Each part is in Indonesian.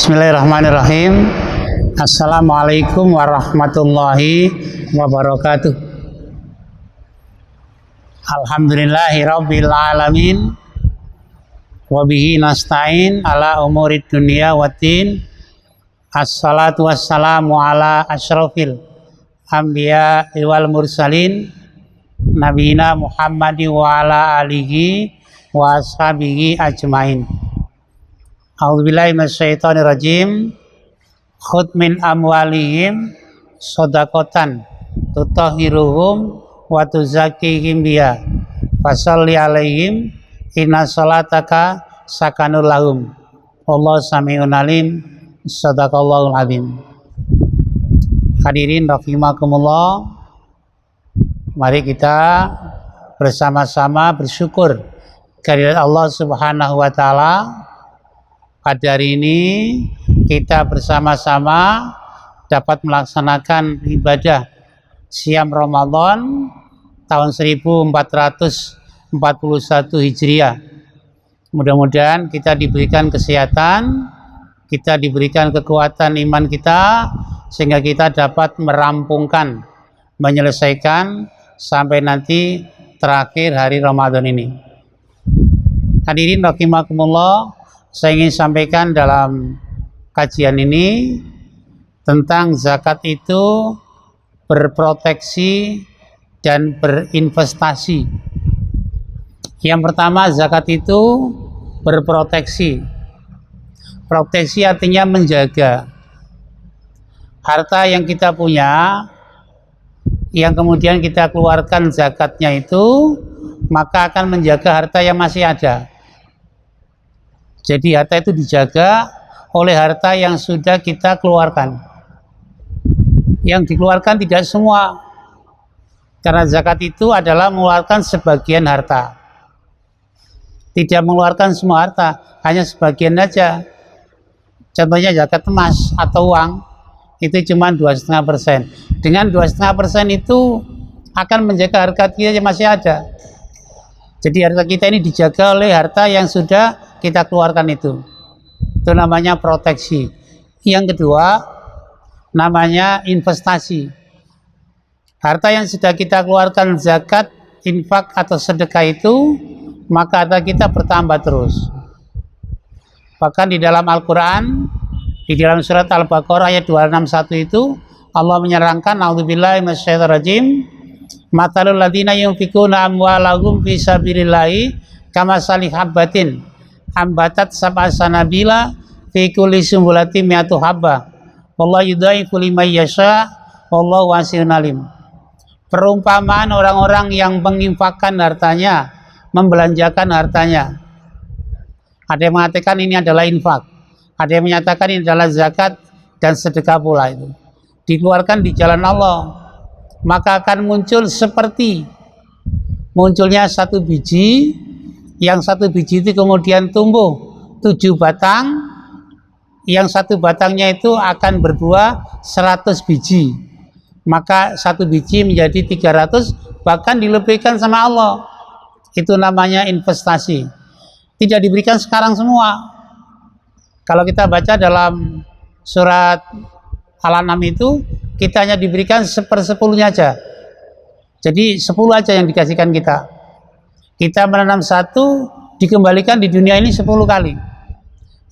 Bismillahirrahmanirrahim. Assalamualaikum warahmatullahi wabarakatuh. Alhamdulillahirabbil alamin. Wabihi nasta'in ala umurid dunia waddin. Assalatu wassalamu ala asyrafil anbiya wal mursalin nabiyina Muhammadin wa ala alihi wa ashabihi ajmain. A'udzubillahi minasyaitonir rajim. Khudh min amwalihim shadaqatan tutahhiruhum wa tuzakkihim biha fasholli alaihim inna sholataka sakanul lahum wallahu sami'un alim. Shadaqallahul azim. Hadirin rahimakumullah, mari kita bersama-sama bersyukur kehadirat Allah Subhanahu wa taala. Pada hari ini kita bersama-sama dapat melaksanakan ibadah Syam Ramadan tahun 1441 Hijriah. Mudah-mudahan kita diberikan kesehatan, kita diberikan kekuatan iman kita, sehingga kita dapat merampungkan, menyelesaikan sampai nanti terakhir hari Ramadan ini. Hadirin rahimakumullah, saya ingin sampaikan dalam kajian ini tentang zakat itu berproteksi dan berinvestasi. Yang pertama, zakat itu berproteksi. Proteksi artinya menjaga harta yang kita punya, yang kemudian kita keluarkan zakatnya itu, maka akan menjaga harta yang masih ada. Jadi harta itu dijaga oleh harta yang sudah kita keluarkan. Yang dikeluarkan tidak semua, karena zakat itu adalah mengeluarkan sebagian harta. Tidak mengeluarkan semua harta, hanya sebagian saja. Contohnya zakat emas atau uang, itu cuma 2,5%. Dengan 2,5% itu akan menjaga harta kita yang masih ada. Jadi harta kita ini dijaga oleh harta yang sudah kita keluarkan itu. Itu namanya proteksi. Yang kedua, namanya investasi. Harta yang sudah kita keluarkan zakat, infak atau sedekah itu, maka harta kita bertambah terus. Bahkan di dalam Al-Quran, di dalam surat Al-Baqarah ayat 261 itu, Allah menyerangkan, a'udzubillahi minasyaitonir rajim, matalul ladzina yunfikuna amwalahum fi sabilillahi kamasali habbatin ambatat sab'a sanabila fi kulli sumbulatin mi'atu habbah wallahu yudhaifu liman yasha wallahu wasi'un alim. Perumpamaan orang-orang yang menginfakkan hartanya, membelanjakan hartanya. Ada yang mengatakan ini adalah infak, ada yang menyatakan ini adalah zakat dan sedekah pula itu. Dikeluarkan di jalan Allah, maka akan muncul seperti munculnya satu biji, yang satu biji itu kemudian tumbuh 7 batang, yang satu batangnya itu akan berbuah 100 biji, maka satu biji menjadi 300, bahkan dilebihkan sama Allah. Itu namanya investasi. Tidak diberikan sekarang semua. Kalau kita baca dalam surat Al-An'am itu, kita hanya diberikan 1/10 aja. Jadi 10 aja yang dikasihkan kita. Kita menanam 1, dikembalikan di dunia ini 10 kali.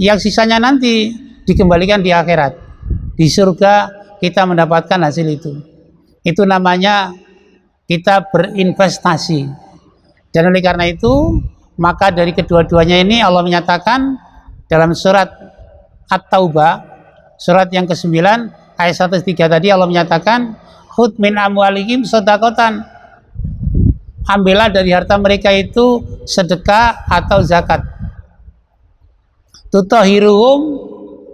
Yang sisanya nanti dikembalikan di akhirat. Di surga kita mendapatkan hasil itu. Itu namanya kita berinvestasi. Dan oleh karena itu, maka dari kedua-duanya ini Allah menyatakan dalam surat At-Taubah, surat yang ke-9 ayat 103 tadi, Allah menyatakan, khudh min amwalihim shadaqatan, ambillah dari harta mereka itu sedekah atau zakat. Tutahhiruhum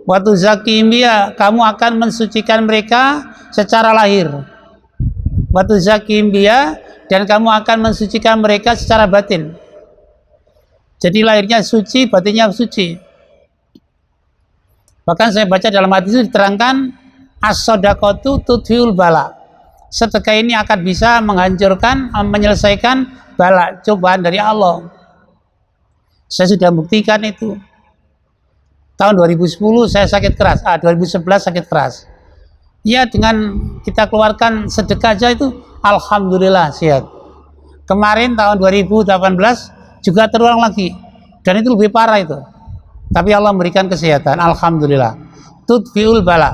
wa tuzakkihim biha, kamu akan mensucikan mereka secara lahir. Wa tuzakkihim biha, dan kamu akan mensucikan mereka secara batin. Jadi lahirnya suci, batinnya suci. Bahkan saya baca dalam hadis itu diterangkan, as-shadaqatu tudhiul bala. Sedekah ini akan bisa menghancurkan, menyelesaikan bala, cobaan dari Allah. Saya sudah buktikan itu. Tahun 2010 saya sakit keras, 2011 sakit keras. Ya dengan kita keluarkan sedekah aja itu alhamdulillah sehat. Kemarin tahun 2018 juga terulang lagi dan itu lebih parah itu. Tapi Allah memberikan kesehatan, alhamdulillah. Tudfiul bala,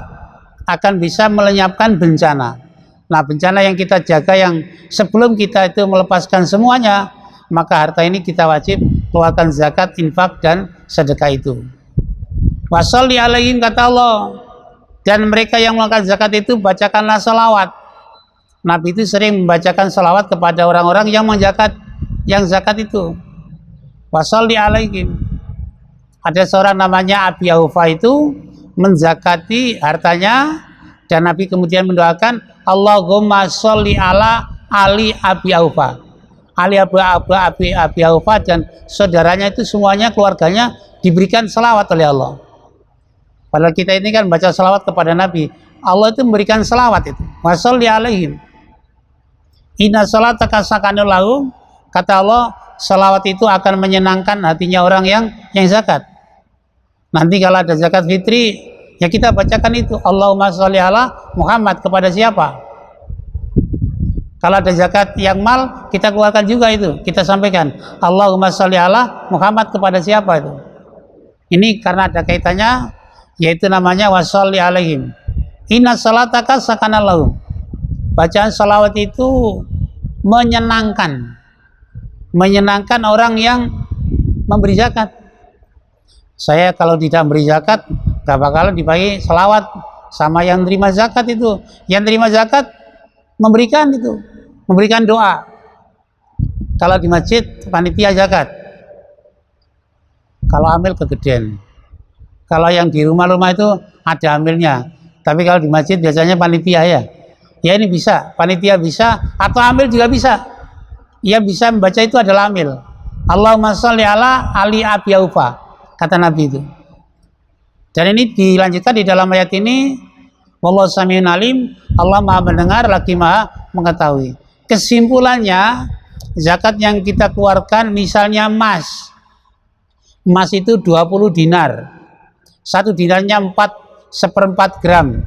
akan bisa melenyapkan bencana. Nah, bencana yang kita jaga yang sebelum kita itu melepaskan semuanya, maka harta ini kita wajib keluarkan zakat, infak dan sedekah itu. Washolli alaihim, kata Allah, dan mereka yang mengeluarkan zakat itu bacakanlah salawat. Nabi itu sering membacakan salawat kepada orang-orang yang zakat itu. Washolli alaihim. Ada seorang namanya Abi Aufa itu menzakati hartanya dan Nabi kemudian mendoakan Allahumma sholli ala Ali Abi Aufa. Ali Abi Aufa dan saudaranya itu semuanya keluarganya diberikan salawat oleh Allah. Padahal kita ini kan baca salawat kepada Nabi, Allah itu memberikan salawat itu. Wa sholli alaihim. Inna salataka sakanul lahum, kata Allah, salawat itu akan menyenangkan hatinya orang yang zakat. Nanti kalau ada zakat fitri, ya kita bacakan itu Allahumma sholli ala Muhammad, kepada siapa? Kalau ada zakat yang mal, kita keluarkan juga itu, kita sampaikan Allahumma sholli ala Muhammad, kepada siapa itu? Ini karena ada kaitannya, yaitu namanya washolli alaihim. Inna salataka sakanal lahum. Bacaan salawat itu menyenangkan orang yang memberi zakat. Saya kalau tidak beri zakat, gak bakalan dipakai salawat sama yang terima zakat itu. Yang terima zakat memberikan itu, memberikan doa. Kalau di masjid panitia zakat, kalau amil kegedean. Kalau yang di rumah-rumah itu ada amilnya, tapi kalau di masjid biasanya panitia ya. Ya ini bisa, panitia bisa, atau amil juga bisa. Yang bisa membaca itu adalah amil. Allahumma sholli ala Ali Abi Aufa, kata Nabi itu. Dan ini dilanjutkan di dalam ayat ini, wallahu samiun alim, Allah maha mendengar lagi maha mengetahui. Kesimpulannya, zakat yang kita keluarkan misalnya emas itu 20 dinar. Satu dinarnya 4/4 gram,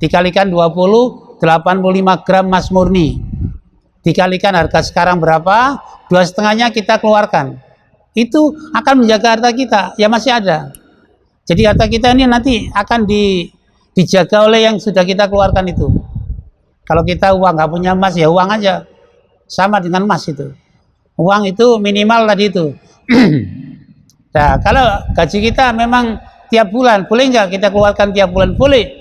dikalikan 20, 85 gram emas murni, dikalikan harga sekarang berapa, 2,5-nya kita keluarkan, itu akan menjaga harta kita, ya masih ada. Jadi harta kita ini nanti akan dijaga oleh yang sudah kita keluarkan itu. Kalau kita uang nggak punya emas, ya uang aja, sama dengan emas itu. Uang itu minimal tadi itu. Nah, kalau gaji kita memang tiap bulan, boleh nggak kita keluarkan tiap bulan? Boleh.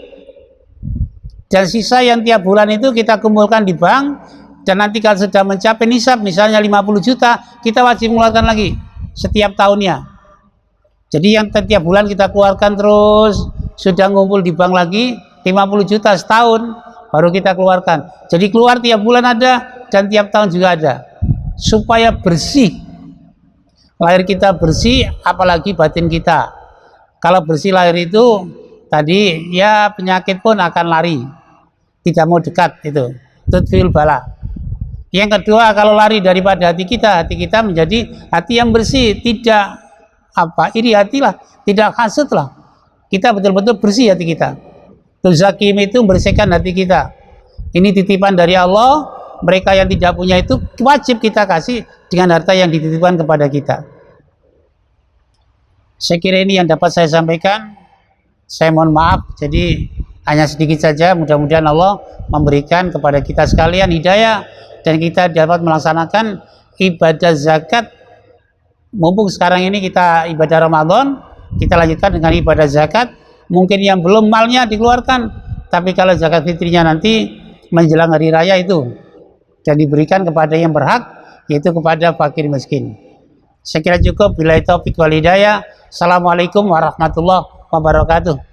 Dan sisa yang tiap bulan itu kita kumpulkan di bank, dan nanti kalau sudah mencapai nisab, misalnya 50 juta, kita wajib mengeluarkan lagi setiap tahunnya. Jadi yang tiap bulan kita keluarkan terus, sudah ngumpul di bank lagi 50 juta setahun, baru kita keluarkan. Jadi keluar tiap bulan ada, dan tiap tahun juga ada, supaya bersih. Lahir kita bersih, apalagi batin kita. Kalau bersih lahir itu tadi, ya penyakit pun akan lari, tidak mau dekat itu. Tudfiul bala. Yang kedua, kalau lari daripada hati kita menjadi hati yang bersih, tidak iri hati lah, tidak hasut lah. Kita betul-betul bersih hati kita. Tuzakim itu membersihkan hati kita. Ini titipan dari Allah. Mereka yang tidak punya itu wajib kita kasih dengan harta yang dititipkan kepada kita. Saya kira ini yang dapat saya sampaikan. Saya mohon maaf, jadi hanya sedikit saja. Mudah-mudahan Allah memberikan kepada kita sekalian hidayah, dan kita dapat melaksanakan ibadah zakat. Mumpung sekarang ini kita ibadah Ramadan, kita lanjutkan dengan ibadah zakat. Mungkin yang belum malnya dikeluarkan, tapi kalau zakat fitrinya nanti menjelang hari raya itu, dan diberikan kepada yang berhak, yaitu kepada fakir miskin. Saya kira cukup. Billahi taufiq wal hidayah. Assalamualaikum warahmatullahi wabarakatuh.